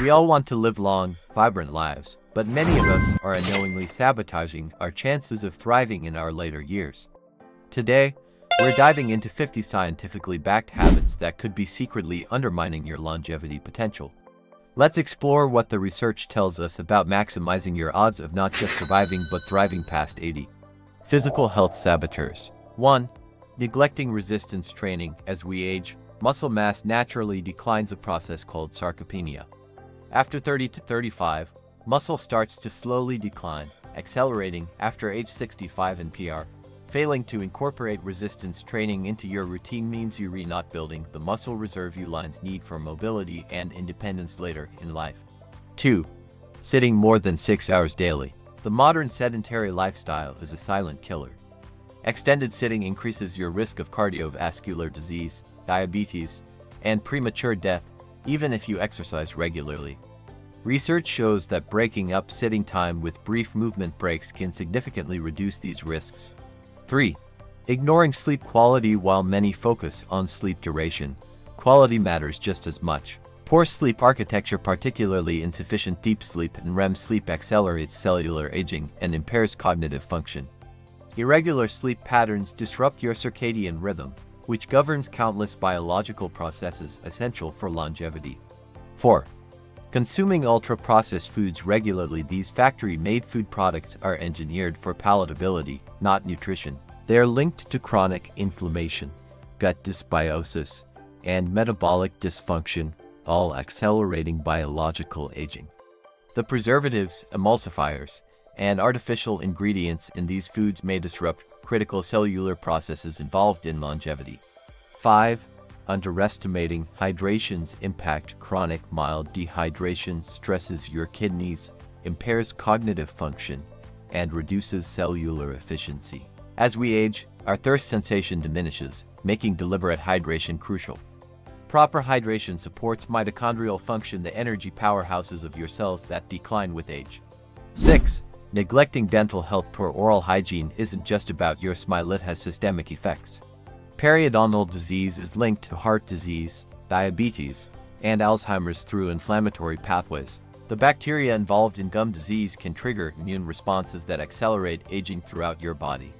We all want to live long, vibrant lives, but many of us are unknowingly sabotaging our chances of thriving in our later years. Today, we're diving into 50 scientifically backed habits that could be secretly undermining your longevity potential. Let's explore what the research tells us about maximizing your odds of not just surviving but thriving past 80. Physical health saboteurs. 1. Neglecting resistance training. As we age, muscle mass naturally declines, a process called sarcopenia. After 30 to 35, muscle starts to slowly decline, accelerating after age 65 and PR. Failing to incorporate resistance training into your routine means you're not building the muscle reserve your lines need for mobility and independence later in life. 2. Sitting more than 6 hours daily. The modern sedentary lifestyle is a silent killer. Extended sitting increases your risk of cardiovascular disease, diabetes, and premature death, even if you exercise regularly. Research shows that breaking up sitting time with brief movement breaks can significantly reduce these risks. 3. Ignoring sleep quality. While many focus on sleep duration, quality matters just as much. Poor sleep architecture, particularly insufficient deep sleep and REM sleep, accelerates cellular aging and impairs cognitive function. Irregular sleep patterns disrupt your circadian rhythm, which governs countless biological processes essential for longevity. 4. Consuming ultra-processed foods regularly. These factory-made food products are engineered for palatability, not nutrition. They are linked to chronic inflammation, gut dysbiosis, and metabolic dysfunction, all accelerating biological aging. The preservatives, emulsifiers, and artificial ingredients in these foods may disrupt critical cellular processes involved in longevity. 5. Underestimating hydration's impact. Chronic mild dehydration stresses your kidneys, impairs cognitive function, and reduces cellular efficiency. As we age, our thirst sensation diminishes, making deliberate hydration crucial. Proper hydration supports mitochondrial function, the energy powerhouses of your cells that decline with age. 6. Neglecting dental health. Poor oral hygiene isn't just about your smile, it has systemic effects. Periodontal disease is linked to heart disease, diabetes, and Alzheimer's through inflammatory pathways. The bacteria involved in gum disease can trigger immune responses that accelerate aging throughout your body.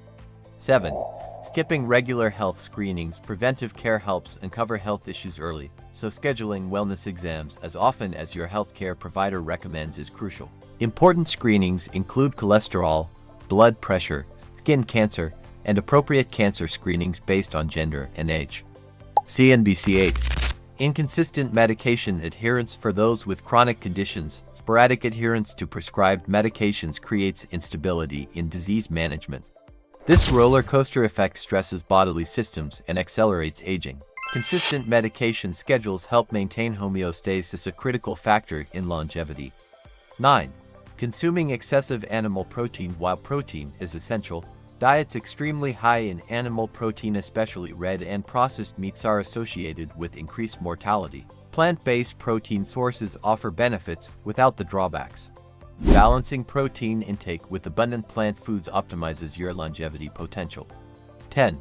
7. Skipping regular health screenings. Preventive care helps uncover health issues early, so scheduling wellness exams as often as your healthcare provider recommends is crucial. Important screenings include cholesterol, blood pressure, skin cancer, and appropriate cancer screenings based on gender and age. CNBC 8. Inconsistent medication adherence. For those with chronic conditions, sporadic adherence to prescribed medications creates instability in disease management. This roller coaster effect stresses bodily systems and accelerates aging. Consistent medication schedules help maintain homeostasis, a critical factor in longevity. 9. Consuming excessive animal protein. While protein is essential, diets extremely high in animal protein, especially red and processed meats, are associated with increased mortality. Plant-based protein sources offer benefits without the drawbacks. Balancing protein intake with abundant plant foods optimizes your longevity potential. 10.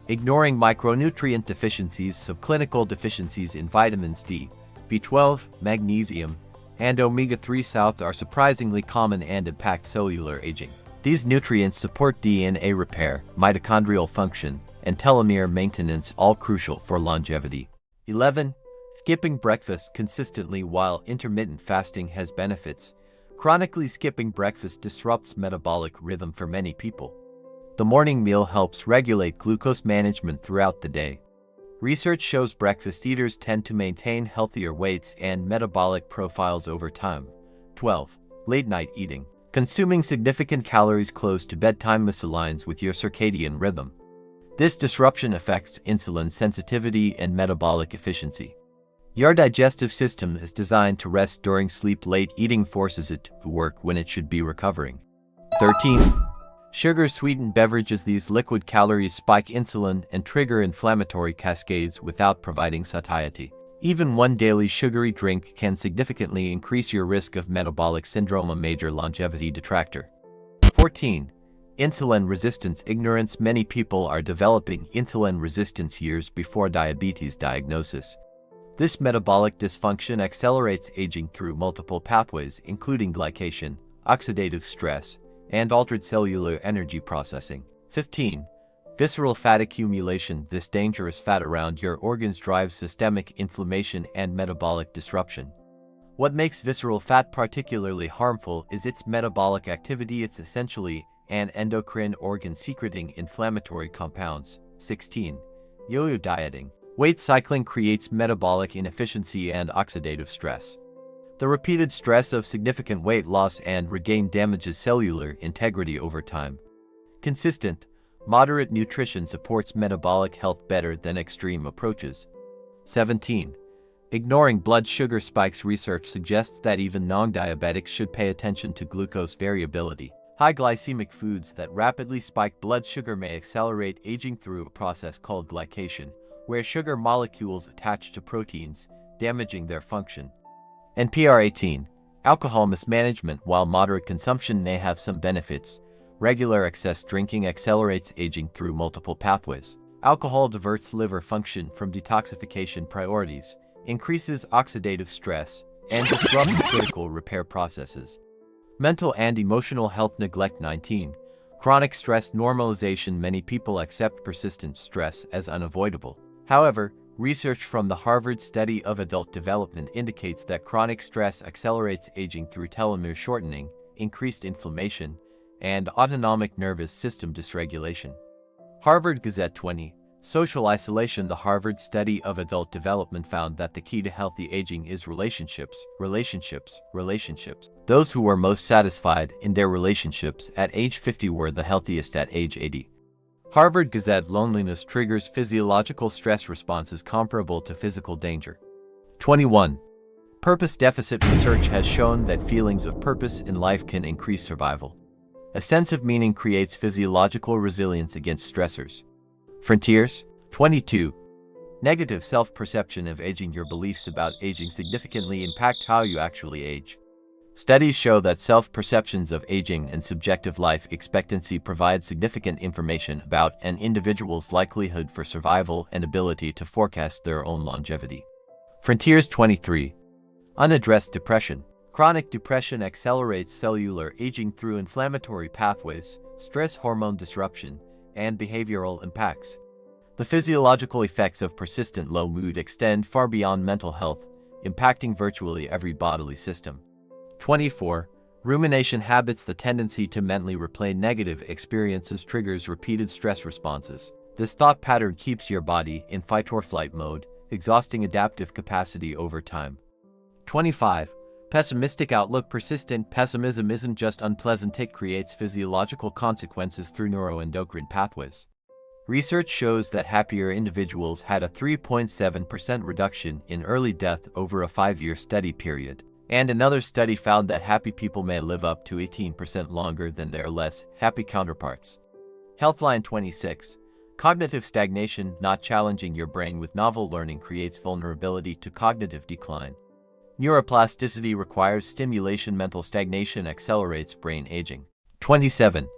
Ignoring micronutrient deficiencies. Subclinical deficiencies in vitamins D, B12, magnesium, and omega-3 south are surprisingly common and impact cellular aging. These nutrients support DNA repair, mitochondrial function, and telomere maintenance, all crucial for longevity. 11. Skipping breakfast consistently. While intermittent fasting has benefits, chronically skipping breakfast disrupts metabolic rhythm for many people. The morning meal helps regulate glucose management throughout the day. Research shows breakfast eaters tend to maintain healthier weights and metabolic profiles over time. 12. Late night eating. Consuming significant calories close to bedtime misaligns with your circadian rhythm. This disruption affects insulin sensitivity and metabolic efficiency. Your digestive system is designed to rest during sleep. Late eating forces it to work when it should be recovering. 13. Sugar-sweetened beverages. These liquid calories spike insulin and trigger inflammatory cascades without providing satiety. Even one daily sugary drink can significantly increase your risk of metabolic syndrome, a major longevity detractor. 14. Insulin resistance. Ignorance. Many people are developing insulin resistance years before diabetes diagnosis. This metabolic dysfunction accelerates aging through multiple pathways, including glycation, oxidative stress, and altered cellular energy processing. 15. Visceral fat accumulation. This dangerous fat around your organs drives systemic inflammation and metabolic disruption. What makes visceral fat particularly harmful is its metabolic activity. It's essentially an endocrine organ secreting inflammatory compounds. 16. Yo-yo dieting. Weight cycling creates metabolic inefficiency and oxidative stress. The repeated stress of significant weight loss and regain damages cellular integrity over time. Consistent, moderate nutrition supports metabolic health better than extreme approaches. 17. Ignoring blood sugar spikes. Research suggests that even non-diabetics should pay attention to glucose variability. High glycemic foods that rapidly spike blood sugar may accelerate aging through a process called glycation, where sugar molecules attach to proteins, damaging their function. NPR 18. Alcohol mismanagement. While moderate consumption may have some benefits, regular excess drinking accelerates aging through multiple pathways. Alcohol diverts liver function from detoxification priorities, increases oxidative stress, and disrupts critical repair processes. Mental and emotional health. Neglect. 19. Chronic stress normalization. Many people accept persistent stress as unavoidable. However, research from the Harvard Study of Adult Development indicates that chronic stress accelerates aging through telomere shortening, increased inflammation, and autonomic nervous system dysregulation. Harvard Gazette. 20. Social isolation. The Harvard Study of Adult Development found that the key to healthy aging is relationships. Those who were most satisfied in their relationships at age 50 were the healthiest at age 80. Harvard Gazette. Loneliness triggers physiological stress responses comparable to physical danger. 21. Purpose deficit. Research has shown that feelings of purpose in life can increase survival. A sense of meaning creates physiological resilience against stressors. Frontiers. 22. Negative self-perception of aging. Your beliefs about aging significantly impact how you actually age. Studies show that self-perceptions of aging and subjective life expectancy provide significant information about an individual's likelihood for survival and ability to forecast their own longevity. Frontiers. 23. Unaddressed depression. Chronic depression accelerates cellular aging through inflammatory pathways, stress hormone disruption, and behavioral impacts. The physiological effects of persistent low mood extend far beyond mental health, impacting virtually every bodily system. 24. Rumination habits. The tendency to mentally replay negative experiences triggers repeated stress responses. This thought pattern keeps your body in fight-or-flight mode, exhausting adaptive capacity over time. 25. Pessimistic outlook. Persistent pessimism isn't just unpleasant, it creates physiological consequences through neuroendocrine pathways. Research shows that happier individuals had a 3.7% reduction in early death over a 5-year study period. And another study found that happy people may live up to 18% longer than their less happy counterparts. Healthline. 26. Cognitive stagnation. Not challenging your brain with novel learning creates vulnerability to cognitive decline. Neuroplasticity requires stimulation. Mental stagnation accelerates brain aging. 27.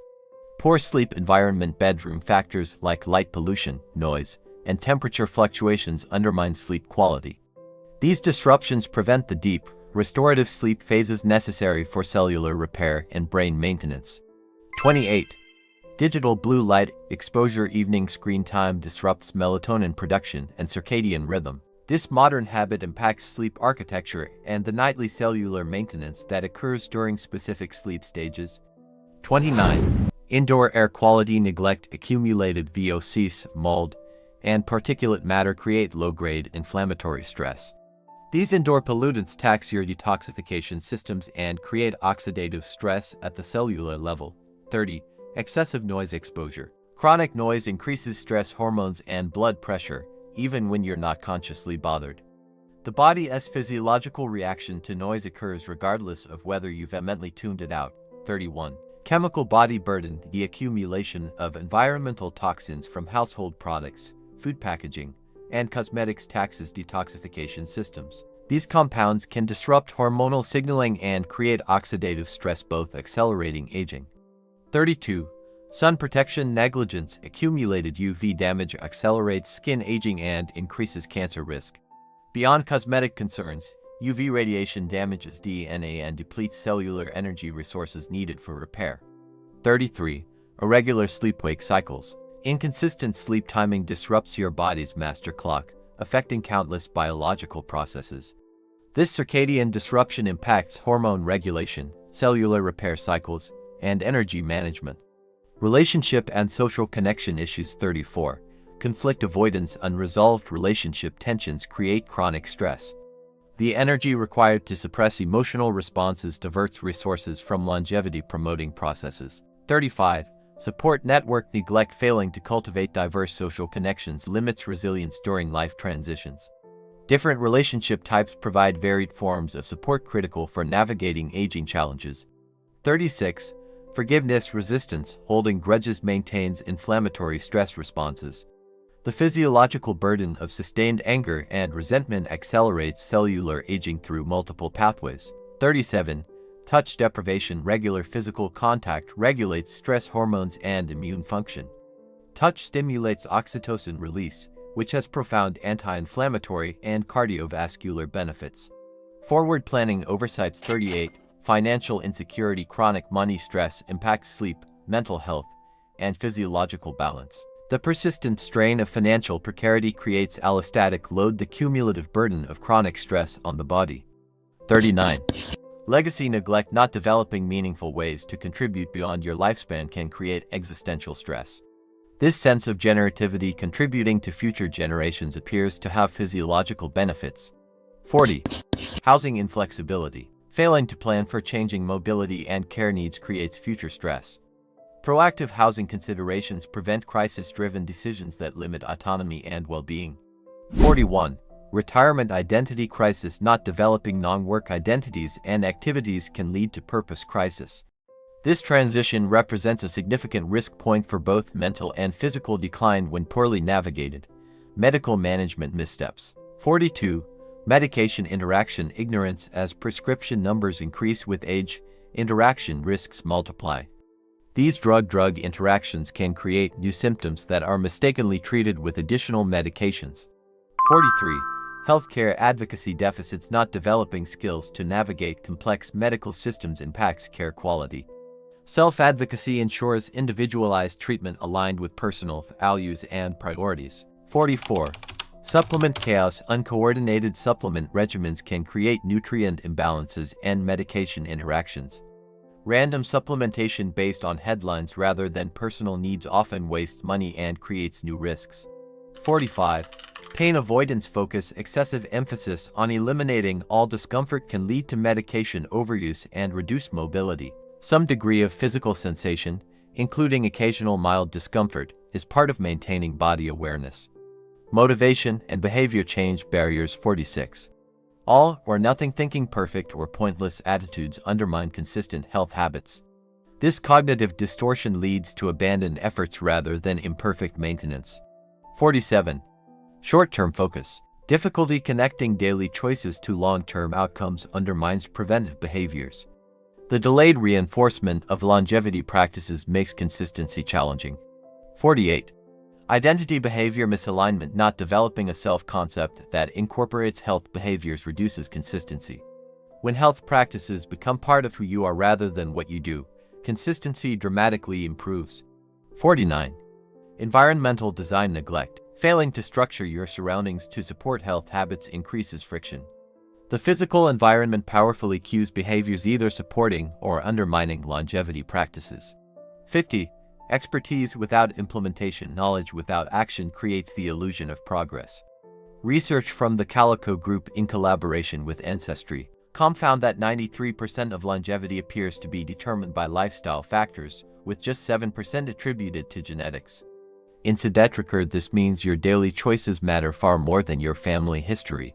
Poor sleep environment. Bedroom factors like light pollution, noise, and temperature fluctuations undermine sleep quality. These disruptions prevent the deep, restorative sleep phases necessary for cellular repair and brain maintenance. 28. Digital blue light exposure. Evening screen time disrupts melatonin production and circadian rhythm. This modern habit impacts sleep architecture and the nightly cellular maintenance that occurs during specific sleep stages. 29. Indoor air quality. Neglect. Accumulated VOCs, mold, and particulate matter create low-grade inflammatory stress. These indoor pollutants tax your detoxification systems and create oxidative stress at the cellular level. 30. Excessive noise exposure. Chronic noise increases stress hormones and blood pressure, even when you're not consciously bothered. The body's physiological reaction to noise occurs regardless of whether you've mentally tuned it out. 31. Chemical body burden. The accumulation of environmental toxins from household products, food packaging, and cosmetics taxes detoxification systems. These compounds can disrupt hormonal signaling and create oxidative stress, both accelerating aging. 32. Sun protection negligence. Accumulated UV damage accelerates skin aging and increases cancer risk. Beyond cosmetic concerns, UV radiation damages DNA and depletes cellular energy resources needed for repair. 33. Irregular sleep-wake cycles. Inconsistent sleep timing disrupts your body's master clock, affecting countless biological processes. This circadian disruption impacts hormone regulation, cellular repair cycles, and energy management. Relationship and social connection issues. 34. Conflict avoidance. Unresolved relationship tensions create chronic stress. The energy required to suppress emotional responses diverts resources from longevity-promoting processes. 35. Support network neglect. Failing to cultivate diverse social connections limits resilience during life transitions. Different relationship types provide varied forms of support critical for navigating aging challenges. 36. Forgiveness resistance. Holding grudges maintains inflammatory stress responses. The physiological burden of sustained anger and resentment accelerates cellular aging through multiple pathways. 37. Touch deprivation. Regular physical contact regulates stress hormones and immune function. Touch stimulates oxytocin release, which has profound anti-inflammatory and cardiovascular benefits. Forward planning oversights. 38. Financial insecurity. Chronic money stress impacts sleep, mental health, and physiological balance. The persistent strain of financial precarity creates allostatic load, the cumulative burden of chronic stress on the body. 39. Legacy neglect. Not developing meaningful ways to contribute beyond your lifespan can create existential stress. This sense of generativity contributing to future generations appears to have physiological benefits. 40. Housing inflexibility. Failing to plan for changing mobility and care needs creates future stress. Proactive housing considerations prevent crisis-driven decisions that limit autonomy and well-being. 41. Retirement identity crisis. Not developing non-work identities and activities can lead to purpose crisis. This transition represents a significant risk point for both mental and physical decline when poorly navigated. Medical management missteps. 42. Medication interaction ignorance. As prescription numbers increase with age, interaction risks multiply. These drug-drug interactions can create new symptoms that are mistakenly treated with additional medications. 43. Healthcare advocacy deficits. Not developing skills to navigate complex medical systems impacts care quality. Self-advocacy ensures individualized treatment aligned with personal values and priorities. 44. Supplement chaos. Uncoordinated supplement regimens can create nutrient imbalances and medication interactions. Random supplementation based on headlines rather than personal needs often wastes money and creates new risks. 45. Pain avoidance focus. Excessive emphasis on eliminating all discomfort can lead to medication overuse and reduced mobility. Some degree of physical sensation, including occasional mild discomfort, is part of maintaining body awareness. Motivation and behavior change barriers. 46. All or nothing thinking. Perfect or pointless attitudes undermine consistent health habits. This cognitive distortion leads to abandoned efforts rather than imperfect maintenance. 47. Short-term focus. Difficulty connecting daily choices to long-term outcomes undermines preventive behaviors. The delayed reinforcement of longevity practices makes consistency challenging. 48. Identity behavior misalignment. Not developing a self-concept that incorporates health behaviors reduces consistency. When health practices become part of who you are rather than what you do, consistency dramatically improves. 49. Environmental design neglect. Failing to structure your surroundings to support health habits increases friction. The physical environment powerfully cues behaviors either supporting or undermining longevity practices. 50. Expertise without implementation. Knowledge without action creates the illusion of progress. Research from the Calico Group in collaboration with Ancestry.com found that 93% of longevity appears to be determined by lifestyle factors, with just 7% attributed to genetics. Incidentally, this means your daily choices matter far more than your family history.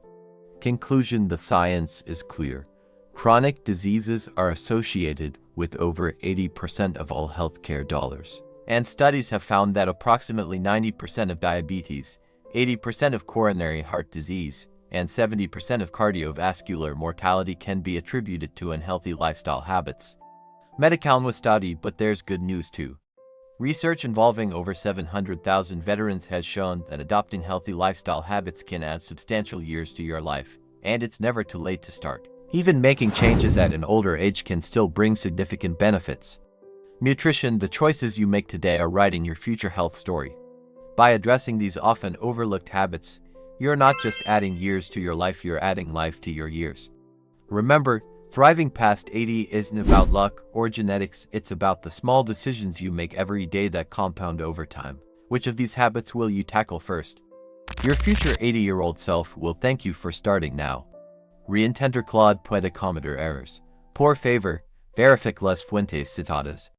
Conclusion: the science is clear. Chronic diseases are associated with over 80% of all healthcare dollars. And studies have found that approximately 90% of diabetes, 80% of coronary heart disease, and 70% of cardiovascular mortality can be attributed to unhealthy lifestyle habits. Medical study, but there's good news too. Research involving over 700,000 veterans has shown that adopting healthy lifestyle habits can add substantial years to your life, and it's never too late to start. Even making changes at an older age can still bring significant benefits. Nutrition: the choices you make today are writing your future health story. By addressing these often overlooked habits, you're not just adding years to your life, you're adding life to your years. Remember, thriving past 80 isn't about luck or genetics, it's about the small decisions you make every day that compound over time. Which of these habits will you tackle first? Your future 80-year-old self will thank you for starting now. Reintender Claude puede cometer errors. Por favor, verifique las fuentes citadas.